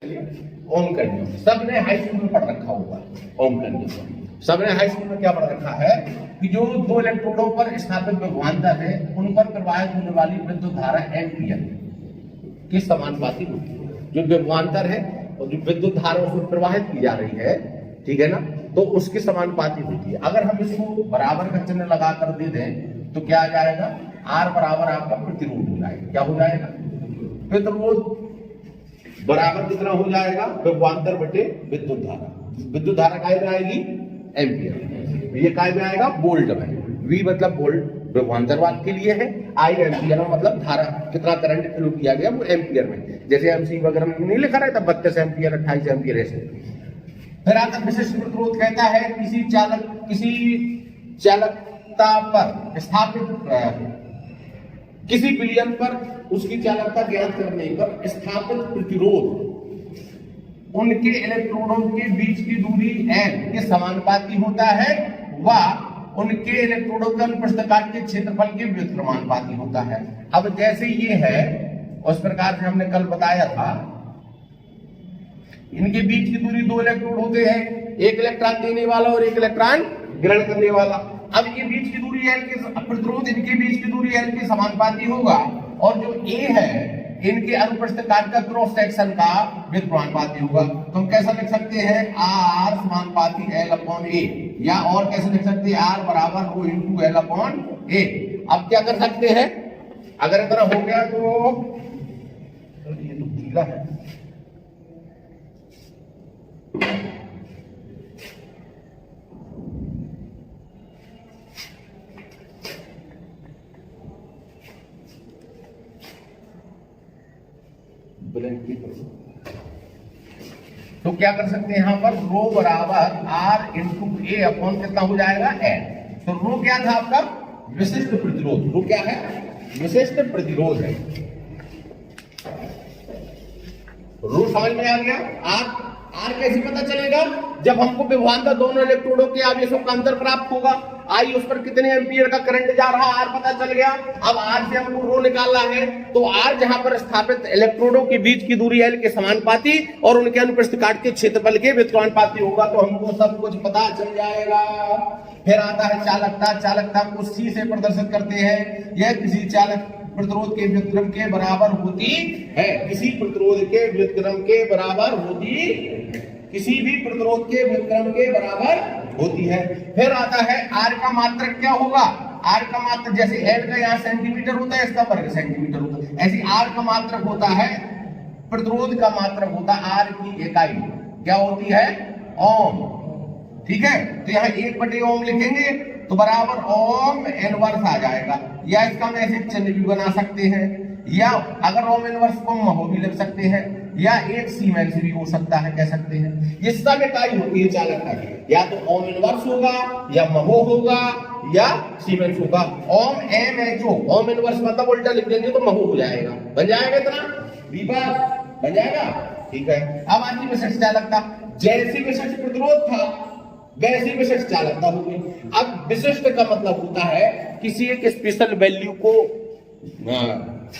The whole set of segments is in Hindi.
ओम का नियम सबने हाई स्कूल में पढ़ रखा होगा। ओम का नियम सबने हाई स्कूल में क्या पढ़ रखा है कि जो दो इलेक्ट्रोडों पर स्थापित विभवांतर है उन पर प्रवाहित होने वाली विद्युत धारा एम्पियर की समानुपाती होती है। जो विभवांतर है और जो विद्युत धारा उसमें प्रवाहित की जा रही है, ठीक है ना, तो उसकी समानुपाती होती है। अगर हम इसको बराबर का चिन्ह लगाकर दे दें तो क्या आ जाएगा, आर बराबर आपका प्रतिरोध हो जाएगा। क्या हो जाएगा, प्रतिरोध बराबर कितना हो जाएगा, विभवांतर बटे विद्युत धारा। विद्युत धारा काय में आएगी, एम्पियर। ये काय में आएगा, वोल्ट में। वी मतलब वोल्ट विभवांतरवाद के लिए है, आई एम्पियर में मतलब धारा कितना करंट फ्लो किया गया वो एम्पियर में। जैसे एमसी वगैरह में नहीं लिखा रहता 32 एम्पियर 28 एम्पियर ऐसे। फिर आता विशिष्ट प्रतिरोध, कहता है किसी चालकता पर स्थापित किसी विलयन पर उसकी चालकता ज्ञात करने पर स्थापित प्रतिरोध उनके इलेक्ट्रोडों के बीच की दूरी L के समानुपाती होता है व उनके इलेक्ट्रोडों के अनुप्रस्थ काट के क्षेत्रफल के व्युत्क्रमानुपाती होता है। अब जैसे ये है उस प्रकार से हमने कल बताया था, इनके बीच की दूरी दो इलेक्ट्रोड होते हैं, एक इलेक्ट्रॉन देने वाला और एक इलेक्ट्रॉन ग्रहण करने वाला। अब ये बीच की दूरी L के प्रतिरोध इनके बीच की दूरी L के समानुपाती होगा और जो A है इनके अनुप्रस्थ काट का क्रॉस सेक्शन का व्युत्क्रमानुपाती होगा। तो हम कैसा लिख सकते हैं, R समानुपाती L अपॉन A, या और कैसे लिख सकते हैं, R बराबर rho into L upon A। अब क्या कर सकते हैं, अगर इतना हो गया तो ये तो गीला है, तो क्या कर सकते हैं यहां पर, रो बराबर R इंटू ए अपॉन कितना हो जाएगा, L। तो रो क्या था आपका, विशिष्ट प्रतिरोध। रो क्या है, विशिष्ट प्रतिरोध है। रो समझ में आ गया। आर कैसे पता चलेगा, जब हमको विभवांतर दोनों इलेक्ट्रोडों के आवेशों का अंतर प्राप्त होगा, आई उस पर कितने एम्पियर का करंट जा रहा है, आर पता चल गया। अब आर से हमको रो निकालना है, तो आर जहां पर स्थापित इलेक्ट्रोडों के बीच की दूरी एल के समानुपाती और उनके अनुप्रस्थ काट के क्षेत्रफल के व्युत्क्रमानुपाती होगा, तो हमको सब कुछ पता चल जाएगा। फिर आता है चालकता। चालकता को सी से प्रदर्शित करते हैं। यह किसी चालक प्रतिरोध के व्युत्क्रम के बराबर होती है। किसी प्रतिरोध के व्युत्क्रम के बराबर होती है, किसी भी प्रतिरोध के व्युत्क्रम के बराबर होती है। फिर आता है आर का मात्रक क्या होगा, आर का मात्रक जैसे एल का यहाँ सेंटीमीटर होता है, इसका वर्ग सेंटीमीटर होता है, ऐसे आर का मात्रक होता है, प्रतिरोध का मात्रक होता है आर की इकाई क्या होती है, ओम। ठीक है, तो यहाँ 1/ओम लिखेंगे तो बराबर ओम इनवर्स आ जाएगा, या इसका हम ऐसे चिन्ह भी बना सकते हैं, या अगर ओम इनवर्स को महो भी लिख सकते हैं, या एक सीमेंस भी हो सकता है, कह सकते हैं। ये सब इकाई होती है चालकता की, या तो ओम इनवर्स होगा, या महो होगा, या सीमेंस होगा। Ohm M H O, ohm inverse मतलब उल्टा लिख देंगे तो महो हो जाएगा, बन जाएगा इतना दीपा बन जाएगा। ठीक है, अब आती विशिष्ट चालकता। जैसे विशिष्ट प्रतिरोध था वैसी विशिष्ट चालकता हो गई। अब विशिष्ट का मतलब होता है किसी एक स्पेशल वैल्यू को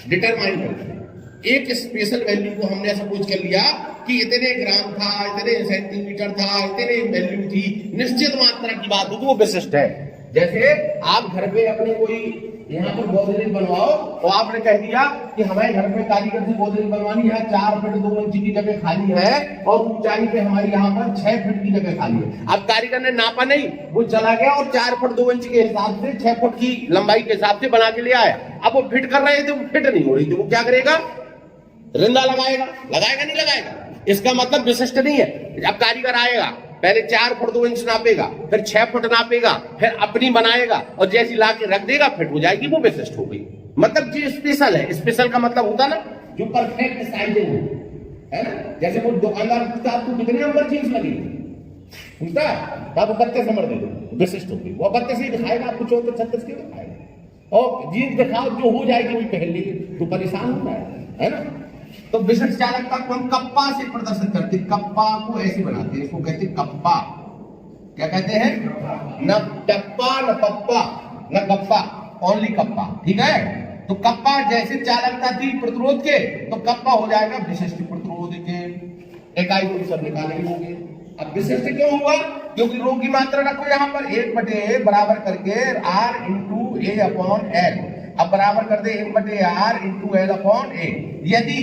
डिटरमाइन करना। एक स्पेशल वैल्यू को हमने सपोज कर लिया कि इतने ग्राम था, इतने सेंटीमीटर था, इतने वैल्यू थी, निश्चित मात्रा की बात हो तो वो विशिष्ट है। जैसे आप घर पे अपने कोई यहाँ पर गोदरेज बनवाओ तो आपने कह दिया कि हमारे घर पे कारीगर से गोदरेज बनवानी है, 4 फीट 2 इंच की जगह खाली है और ऊंचाई पे हमारी यहाँ पर 6 फीट की जगह खाली है। अब कारीगर ने नापा नहीं, वो चला गया और 4 फीट 2 इंच के हिसाब से 6 फुट की लंबाई के हिसाब से बना के ले आया। अब वो फिट कर रहे थे, वो फिट नहीं हो रही थी, वो क्या करेगा, रिंदा लगाएगा, लगाएगा नहीं लगाएगा, इसका मतलब विशिष्ट नहीं है। अब कारीगर आएगा, पहले 4 फुट 2 इंच नापेगा, फिर 6 फुट नापेगा, फिर अपनी बनाएगा और जैसी ला के रख देगा फिट हो जाएगी, वो विशिष्ट हो गई। मतलब जो स्पेशल है, स्पेशल का मतलब होता ना जो परफेक्ट साइजिंग हो, है ना। जैसे वो दुकानदार पूछता आपको कितने नंबर जींस लगी, पूछता आपको 32 नंबर दे दो, विशिष्ट हो गई। वो 32 ही दिखाएगा, आपको 34 36 की दिखाएगा, और जींस दिखाओ जो हो जाएगी वही पहन लीजिए, तो परेशान होता है ना। तो विशिष्ट चालकता को हम कप्पा से प्रदर्शित करते हैं। कप्पा को ऐसे बनाते हैं, इसको कहते हैं कप्पा। क्या कहते हैं, न टप्पा न पप्पा न कप्पा, ओनली कप्पा। ठीक है, तो कप्पा जैसे चालकता थी प्रतिरोध के, तो कप्पा हो जाएगा विशिष्ट प्रतिरोध के। इकाई को सब निकाले होंगे। अब विशिष्ट क्यों हुआ? क्योंकि रो की मात्रा रखो यहाँ पर 1/a बराबर करके r इंटू ए अपॉन एल। अब बराबर कर दे 1/r इंटू एल अपॉन ए। यदि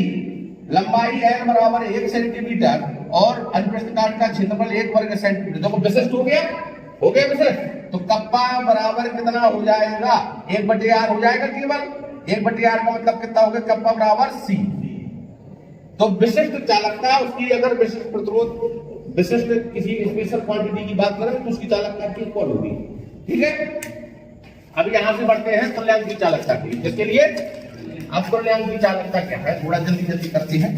लंबाई l बराबर 1 सेंटीमीटर और अनुप्रस्थ काट का क्षेत्रफल 1 वर्ग सेंटीमीटर, देखो विशिष्ट हो गया विशिष्ट। तो कप्पा बराबर कितना हो जाएगा? 1/r हो जाएगा केवल। 1/r का मतलब कितना हो गया? कप्पा बराबर c। तो विशिष्ट चालकता, उसकी अगर विशिष्ट प्रतिरोध, विशिष्ट किसी स्पेशल क्वांटिटी की बात करें तो उसकी चालकता की इक्वल होगी। ठीक है, अब यहां से बढ़ते हैं तुल्यांक की चालकता की। इसके लिए अब तुल्यांक की चालकता क्या है, थोड़ा जल्दी जल्दी करते हैं,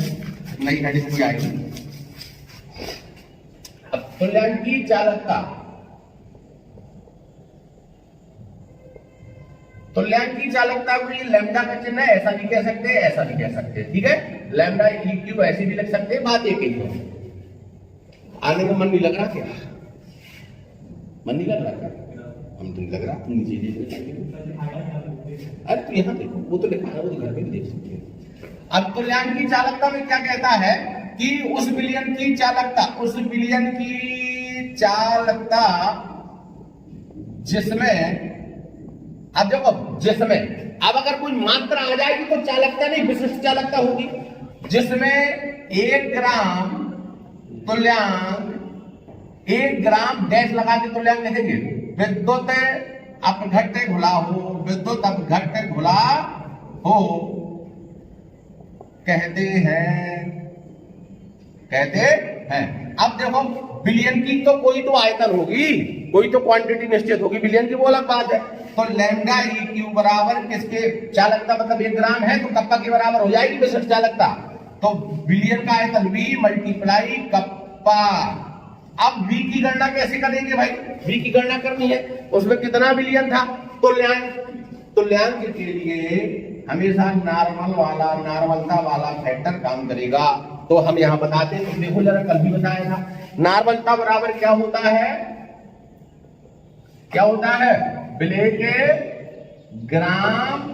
नई हेडिंग भी आएगी। अब तुल्यांक की चालकता, तुल्यांक की चालकता को ये लैम्डा का चिन्ह है, ऐसा भी कह सकते हैं, ऐसा भी कह सकते हैं। ठीक है, लैम्डा ई क्यू ऐसे भी लिख सकते हैं, बात एक ही है। आने को मन नहीं लग रहा क्या? मन नहीं लग रहा क्या? हम तो नहीं लग रहा, तुम नीचे देख। अरे तो यहाँ देखो, वो तो लिखा है, वो तो घर पे भी देख सकते हैं। अब तुल्यांक की चालकता में क्या कहता है कि उस विलयन की चालकता, उस विलयन की चालकता जिसमें, अब देखो जिसमें, अब अगर कोई मात्रा आ जाएगी तो चालकता नहीं, विशिष्ट चालकता होगी। जिसमें 1 ग्राम तुल्यांक, 1 ग्राम डैश लगा के तुल्यांक लिखेंगे, विद्युत अपघट्य घुला हो, विद्युत अपघट्य घुला हो कहते हैं। अब देखो बिलियन की तो कोई तो आयतन होगी, कोई तो क्वांटिटी निश्चित होगी, बिलियन की वो अलग बात है। तो लैम्डा ई क्यू बराबर किसके चालकता, मतलब 1 ग्राम है तो कप्पा के बराबर हो जाएगी विशिष्ट चालकता। तो बिलियन का आयतन v मल्टीप्लाई कप्पा। अब v की गणना कैसे करेंगे भाई? v की गणना करनी है, उसमें कितना बिलियन था? तुल्यांक के लिए हमेशा नॉर्मलता वाला फैक्टर काम करेगा। तो हम यहां बताते हैं, तो देखो जरा, कल भी बताया था। नॉर्मलता बराबर क्या होता है? क्या होता है? विलय के ग्राम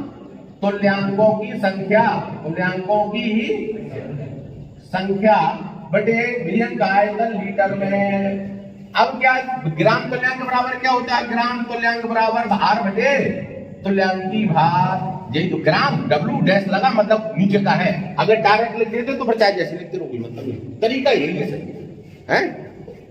तुल्यांकों की संख्या, तुल्यांकों की संख्या बटे विलयन का आयतन लीटर में। अब क्या ग्राम तुल्यांक बराबर क्या होता है? ग्राम तुल्यांक बराबर भार बटे तुल्यांकी भार। यही तो ग्राम W डैश लगा मतलब नीचे का है, अगर डायरेक्ट लिख देते तो फिर चाहे जैसे लिखते रहोगे, मतलब तरीका यही है।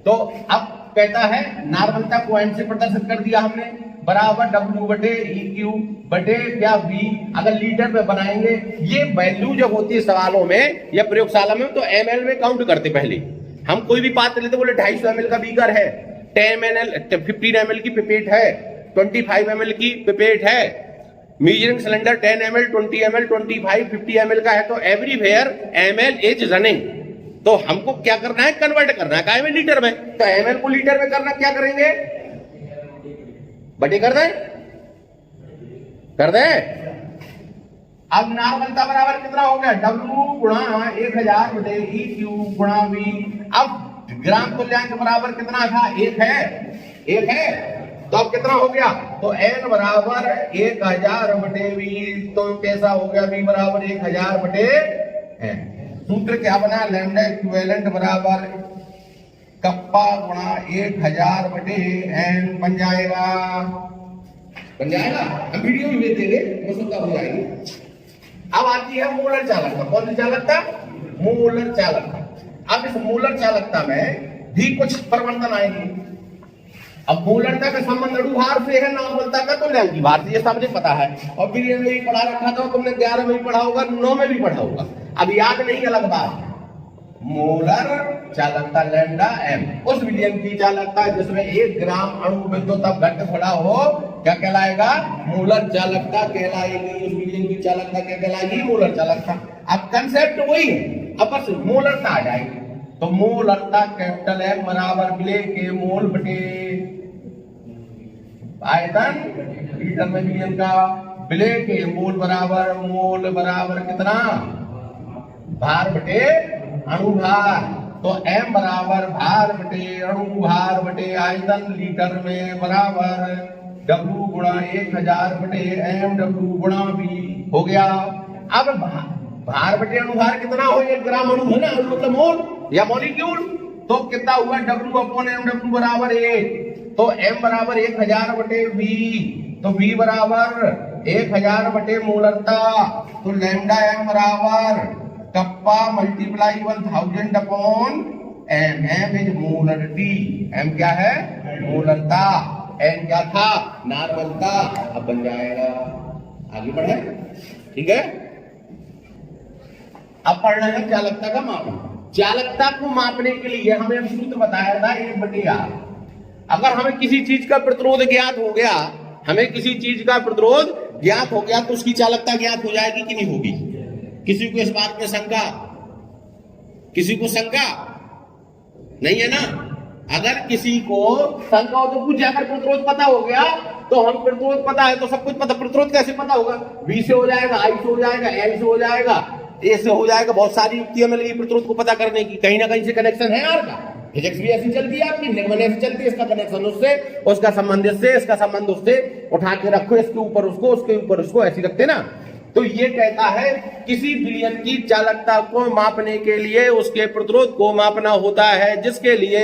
तो अब कहता है नॉर्मलता को n से प्रदर्शित कर दिया हमने, बराबर W बटे ई क्यू बटे क्या V। अगर लीटर में बनाएंगे, ये वैल्यू जब होती है सवालों में या प्रयोगशाला में तो ml में काउंट करते। पहले हम कोई भी पात्र लेते, बोले 250 ml का बीकर है, 10 ml 15 ml की पिपेट है, 25 ml की पिपेट है, measuring cylinder 10 ml 20 ml 25 50 ml का है, तो एवरीवेयर ml इज रनिंग। तो हमको क्या करना है? कन्वर्ट करना है काय में? लीटर में। तो ml को लीटर में करना, क्या करेंगे? बटे कर दे। अब नॉर्मलता बराबर कितना हो गया? W गुणा 1000 बटे ई क्यू गुणा V। अब ग्राम तुल्यांक बराबर कितना था? 1 है। तो अब कितना हो गया? तो n बराबर 1000 बटे V। तो कैसा हो गया? V बराबर 1000 बटे n। सूत्र क्या बना? लैम्डा इक्विवेलेंट बराबर कप्पा गुणा 1000 बटे n बन जाएगा। हम वीडियो भी देंगे, हो जाएगी। अब आती है मोलर चालकता। कौन सी चालकता? मोलर चालकता। अब इस मोलर चालकता में भी कुछ परिवर्तन आएंगे। अब मोलरता का संबंध अणुभार से है, नॉर्मलता का तुल्यांकी भार से, ये सबने पता है। और विलयन में भी पढ़ा रखा था, तुमने 11 में भी पढ़ा होगा, 9 में भी पढ़ा होगा, अब याद नहीं, अलग बात। मोलर चालकता लैम्डा m, उस विलयन की चालकता जिसमें 1 ग्राम अणु विद्युत अपघट्य घुला हो, क्या कहलाएगा? मोलर चालकता कहलाएगी। उस विलयन की चालकता क्या कहलाएगी? मोलर चालकता। अब कंसेप्ट वही है, अब बस मोलरता आ जाएगी। तो मोलरता कैपिटल M बराबर विलय के मोल बटे आयतन लीटर में विलयन का। विलय के मोल बराबर कितना? भार बटे अणुभार। तो m बराबर भार बटे अणुभार बटे आयतन लीटर में बराबर W गुणा 1000 बटे mW गुणा V हो गया। अब भार बटे अणुभार कितना हो? 1 ग्राम अणु है ना, मतलब मोल। या मॉलिक्यूल, तो कितना हुआ W अपॉन एम, W बराबर 1, तो M बराबर 1000 बटे V, तो V बराबर 1000 बटे मोलरता, तो लैम्डा M बराबर kappa multiply 1000 upon M, M is molarity, M क्या है मोलरता, N क्या था नॉर्मलता। अब बन जाएगा, आगे बढ़े, ठीक है। अब पढ़ना है चालकता का मापन। चालकता को मापने के लिए हमें सूत्र बताया था 1/R। अगर हमें किसी चीज का प्रतिरोध ज्ञात हो गया, हमें किसी चीज का प्रतिरोध ज्ञात हो गया, तो उसकी चालकता ज्ञात हो जाएगी कि नहीं होगी? किसी को इस बात में शंका, किसी को शंका नहीं है ना? अगर किसी को शंका हो तो पूछ, अगर प्रतिरोध पता हो गया तो हम प्रतिरोध पता है तो सब कुछ पता, प्रतिरोध कैसे पता होगा? V से हो जाएगा, I से हो जाएगा, L से हो जाएगा, A से हो जाएगा, बहुत सारी युक्तियां मिलेगी प्रतिरोध को पता करने की। कहीं ना कहीं से कनेक्शन है आर का, फिजिक्स भी ऐसी चलती है आपकी, न्यूटन ऐसी चलती है, इसका कनेक्शन उससे, उसका संबंध इससे, इसका संबंध उससे, उठा के रखो इसके ऊपर उसको, उसके ऊपर उसको, ऐसी रखते ना। तो ये कहता है किसी विलयन की चालकता को मापने के लिए उसके प्रतिरोध को मापना होता है, जिसके लिए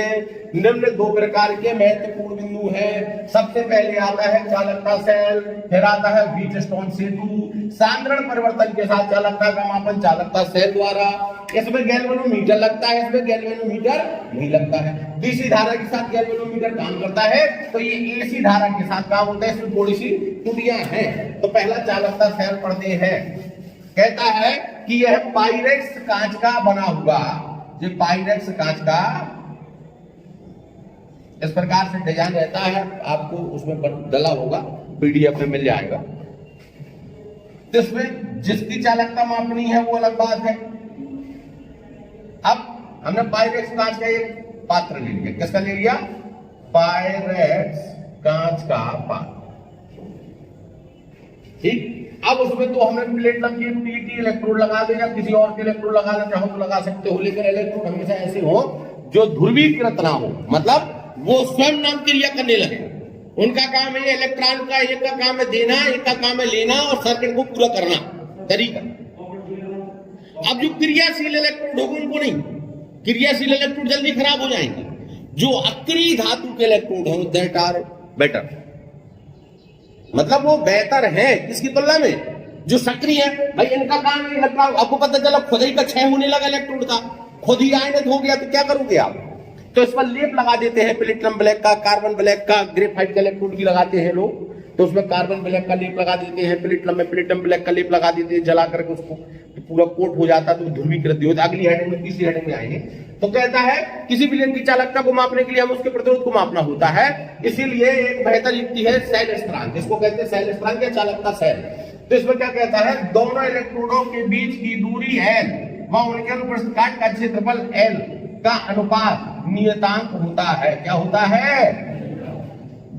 निम्न 2 प्रकार के महत्वपूर्ण बिंदु हैं। सबसे पहले आता है चालकता सेल, फिर आता है व्हीटस्टोन सेतु। सांद्रण परिवर्तन के साथ चालकता का मापन चालकता सेल द्वारा। इसमें गैल्वेनोमीटर लगता है, इसमें गैल्वेनोमीटर नहीं लगता है। डीसी धारा के साथ गैल्वेनोमीटर काम करता है, तो ये एसी धारा के साथ काम होता है, इसमें थोड़ी सी त्रुटियां हैं। तो पहला चालकता सेल पढ़ते हैं। कहता है कि यह पाइरेक्स कांच का बना हुआ, ये पाइरेक्स कांच का इस प्रकार से डिजाइन रहता है, आपको उसमें डला होगा, पीडीएफ में मिल जाएगा। तो इसमें जिसकी चालकता मापनी है वो अलग बात है। अब हमने पाइरेक्स कांच का एक पात्र ले लिया, किसका ले लिया? पाइरेक्स कांच का पात्र, ठीक। अब उसमें तो हमने प्लेटिनम की पीटी इलेक्ट्रोड लगा दे, या किसी और के इलेक्ट्रोड लगाना चाहो तो लगा सकते हो, लेकिन इलेक्ट्रोड हमेशा ऐसे हो जो ध्रुवीकृत ना हो, मतलब वो स्वयं नाम क्रिया करने लगे। उनका काम है इलेक्ट्रॉन का, एक का काम है देना, एक का काम है लेना, और सर्किट को पूरा करना तरीका। अब जो क्रियाशील इलेक्ट्रोड होंगे उनको नहीं, क्रियाशील इलेक्ट्रोड जल्दी खराब हो जाएंगे। जो अक्रिय धातु के इलेक्ट्रोड हैं दैट आर बेटर, मतलब वो बेहतर है किसकी तुलना में? जो सक्रिय है। भाई इनका काम है इलेक्ट्रॉन, आपको पता चला खुद ही का क्षय होने लगा इलेक्ट्रोड का, खुद ही आयनित हो गया, तो क्या करोगे आप? तो इस पर लेप लगा देते हैं, प्लेटिनम ब्लैक का, कार्बन ब्लैक का, ग्रेफाइट का इलेक्ट्रोड भी लगाते हैं लोग, तो उसमें कार्बन ब्लैक का लेप लगा देते हैं, प्लेटिनम में प्लेटिनम ब्लैक का लेप लगा देते हैं, जला करके उसको पूरा कोट हो जाता, तो ध्रुवीकृत होता। अगली हेडिंग में, तीसरी हेडिंग में आएंगे। तो कहता है किसी विलयन की चालकता को मापने के लिए हम उसके प्रतिरोध को मापना होता है, इसीलिए एक बेहतर युक्ति है सेल स्थिरांक, जिसको कहते हैं सेल स्थिरांक या चालकता सेल। तो इसमें क्या कहता है? दोनों इलेक्ट्रोडों के बीच की दूरी L व उनके अनुप्रस्थ काट का क्षेत्रफल L का अनुपात नियतांक होता है। क्या होता है?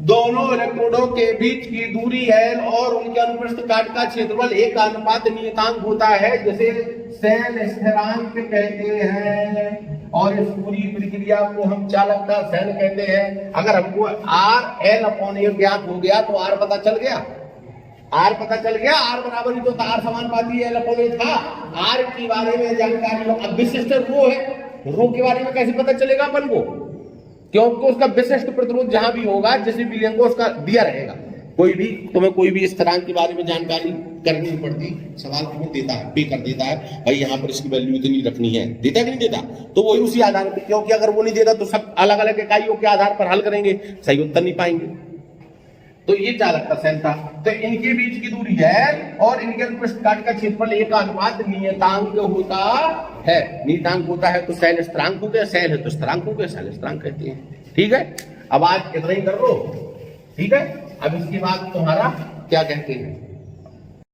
दोनों इलेक्ट्रोडों के बीच की दूरी L और उनके अनुप्रस्थ काट का क्षेत्रफल A का अनुपात नियतांक होता है, जिसे सेल स्थिरांक कहते हैं। और इस पूरी प्रक्रिया को हम चालकता सेल कहते हैं। अगर हमको R L अपॉन A ज्ञात हो गया तो R पता चल गया, R पता चल गया, R बराबर ही तो R समानुपाती L अपॉन A था। R के बारे में जानकारी लो। अब विशिष्ट रो है, रो के बारे में कैसे पता चलेगा अपन को? क्योंकि उसका विशिष्ट प्रतिरोध जहां भी होगा, जिस भी विलयन को उसका दिया रहेगा। कोई भी तुम्हें कोई भी स्थिरांक के बारे में जानकारी करनी नहीं पड़ती, सवाल तुम्हें देता है, पे कर देता है, भाई यहाँ पर इसकी वैल्यू इतनी रखनी है, देता कि नहीं देता? तो वही उसी आधार पर, क्योंकि अगर वो नहीं देता तो सब अलग अलग इकाइयों के आधार पर हल करेंगे, सही उत्तर नहीं पाएंगे। तो ये चालकता सेल था। तो इनके बीच की दूरी है और इनके अनुप्रस्थ काट का क्षेत्रफल A का अनुपात नियतांक होता है। नियतांक होता है तो सेल स्थिरांक हो गया, सेल है तो स्थिरांक हो गया, सेल स्थिरांक कहते हैं। ठीक है, अब आज इतना ही कर लो, ठीक है। अब इसके बाद तुम्हारा क्या कहते हैं?